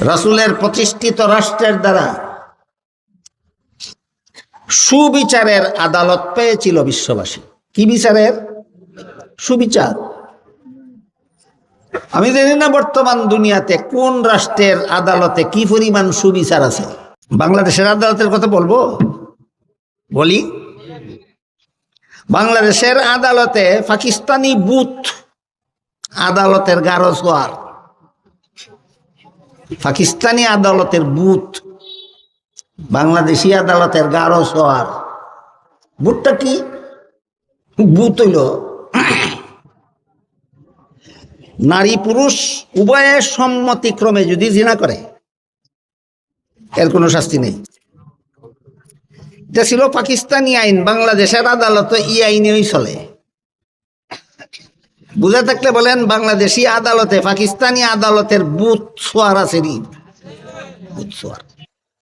রাসূলের প্রতিষ্ঠিত রাষ্ট্রের দ্বারা সুবিচারের আদালত পেয়েছিল বিশ্ববাসী। কি বিচারের? সুবিচার। আমি জানি না বর্তমান দুনিয়াতে কোন রাষ্ট্রের আদালতে কি পরিমাণ সুবিচার আছে। বাংলাদেশের আদালতের কথা বলবো, বলি। বাংলাদেশের আদালতে পাকিস্তানি বুথ আদালতের গারজোয়ার, পাকিস্তানি আদালতের বুথ বাংলাদেশি আদালতের গারজোয়ার। বুথটা কি? বুথ হইল নারী পুরুষ উভয়ের সম্মতিক্রমে যদি জিনা করে এর কোনো শাস্তি নেই। এটা ছিল পাকিস্তানি আইন। বাংলাদেশের আদালত এই আইনেই চলে। বুঝে থাকলে বলেন, বাংলাদেশি আদালতে পাকিস্তানি আদালতের বুথ সোয়ার আছে নি? বুথ সোয়ার।